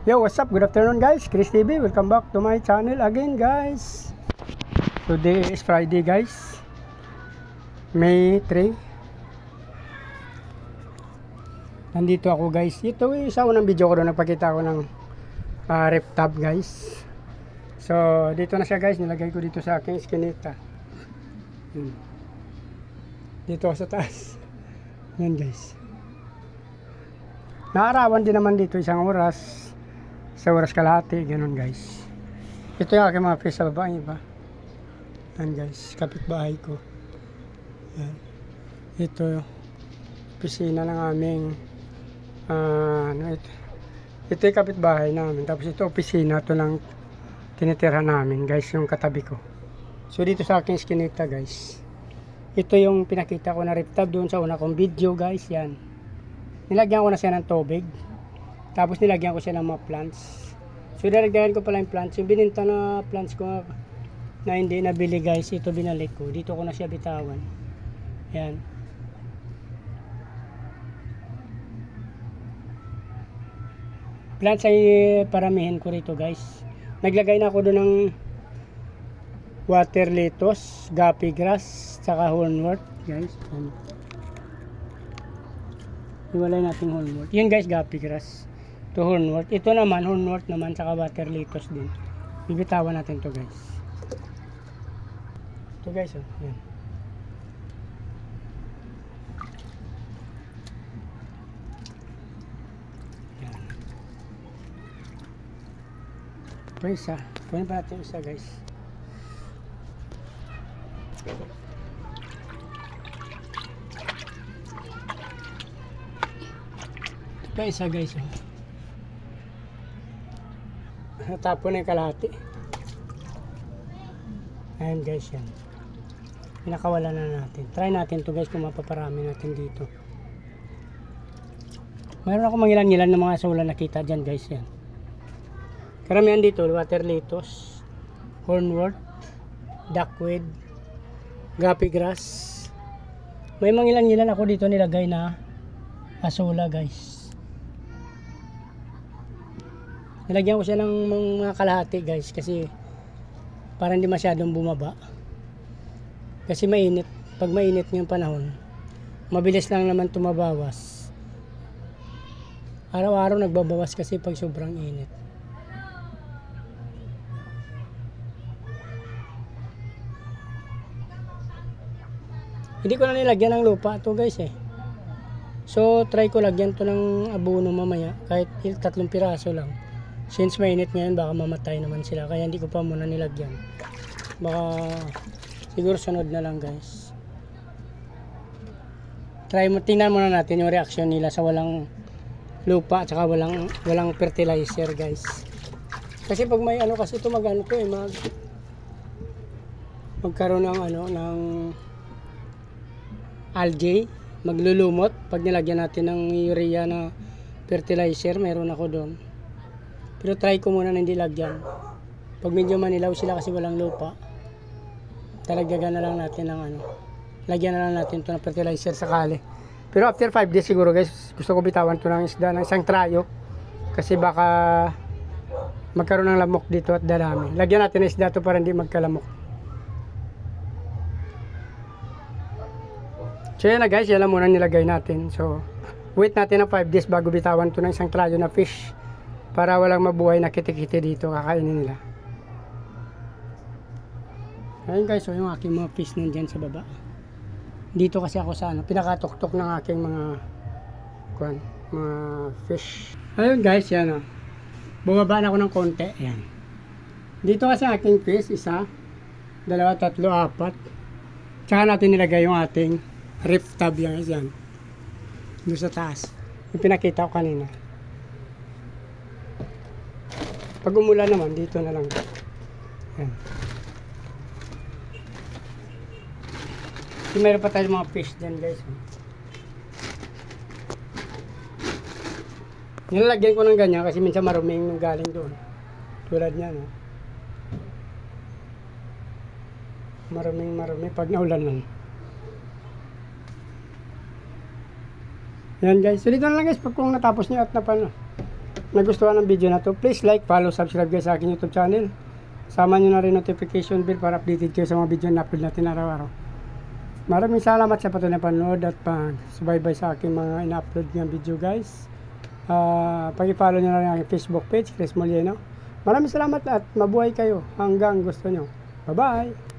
Yo, what's up? Good afternoon guys, Chris TV. Welcome back to my channel again guys. Today is Friday guys, May 3. Nandito ako guys. Ito yung sa unang video ko doon, nagpakita ko ng ref tab guys. So dito na siya guys, nilagay ko dito sa aking iskinita. Dito sa taas. Yan guys. Naarawan din naman dito isang oras. Sa oras kalahati, ganun guys. Ito yung aking mga fish sa baba, iba. Yan guys, kapitbahay ko. Yan. Ito, pisina ng aming ito yung kapitbahay namin. Tapos ito, pisina to ng tinitira namin guys, yung katabi ko. So dito sa aking skinita guys, ito yung pinakita ko na ref tab doon sa una kong video guys. Yan, nilagyan ko na siya ng tubig. Tapos nilagyan ko siya ng mga plants. So nilagyan ko pala yung plants. Yung bininta na plants ko na hindi nabili guys, ito binalik ko. Dito ko na siya bitawan. Yan. Plants ay paramihin ko rito guys. Naglagay na ako doon ng water lettuce, guppy grass, saka hornwort guys. Iwalay natin hornwort. Yan guys, guppy grass. Ito hornwort. Ito naman, hornwort naman, saka water lettuce din. Bibitawan natin to guys. Ito guys, oh. Yan. Yan. Ito isa. Punin pa natin isa guys. Ito isa guys, oh. Natapon na yung kalahati. Ayan guys, yan. Pinakawala na natin. Try natin to guys kung mapaparami natin dito. Mayroon ako mangilan-ngilan ng mga sula nakita dyan guys, yan. Karamihan dito, water lettuce, hornwort, duckweed, guppy grass. May mangilan-ngilan ako dito nilagay na asula guys. Nilagyan ko siya ng mga kalahati guys kasi para hindi masyadong bumaba. Kasi mainit. Pag mainit ngayong panahon, mabilis lang naman tumabawas. Araw-araw nagbabawas kasi pag sobrang init. Hindi ko na nilagyan ng lupa to guys eh. So try ko lagyan to ng abono mamaya kahit 3 piraso lang. Since mainit ngayon, baka mamatay naman sila. Kaya hindi ko pa muna nilagyan. Baka siguro sunod na lang guys. Tingnan muna natin yung reaction nila sa walang lupa at saka walang fertilizer guys. Kasi pag may ano kasi ito magano to eh, magkaroon ng ng algae, maglulumot pag nilagyan natin ng urea na fertilizer. Meron ako doon. Pero try ko muna na hindi lagyan. Pag medyo manilaw sila kasi walang lupa, talagyagan na lang natin ng lagyan na lang natin ito ng fertilizer sakali. Pero after 5 days siguro guys, gusto ko bitawan ito ng isda ng isang trayo. Kasi baka magkaroon ng lamok dito at darami. Lagyan natin ng isda ito para hindi magkalamok. So yan na guys, yan lang muna nilagay natin. So wait natin ng 5 days bago bitawan ito ng isang trayo na fish. Para walang mabuhay na kitikiti dito, kakainin nila. Ayun guys, so yung aking mga fish nandyan sa baba. Dito kasi ako sa pinakatuktok ng aking mga fish. Ayun guys, yan o. Bumaba na ako ng konti, yan. Dito kasi aking fish, 1, 2, 3, 4. Tsaka natin nilagay yung ating ref tab yan, yan. Doon sa taas. Yung pinakita ko kanina. Pag umulan naman, dito na lang. Yan. Mayroon pa tayo mga fish dyan guys. Nilalagyan ko ng ganyan kasi minsan maruming nung galing doon. Tulad niya, no? Maruming pag naulan lang. Yan guys. So dito na lang guys, pag kung natapos nyo at nagustuhan ng video na to, please like, follow, subscribe guys sa aking YouTube channel. Sama nyo na rin notification bell para updated kayo sa mga video na upload natin araw-araw. Maraming salamat sa patuloy na panonood at pag-subaybay sa aking mga ina-upload ng video guys. Pag-follow nyo na rin ang aking Facebook page, Chris Molino. Maraming salamat at mabuhay kayo hanggang gusto nyo. Bye-bye!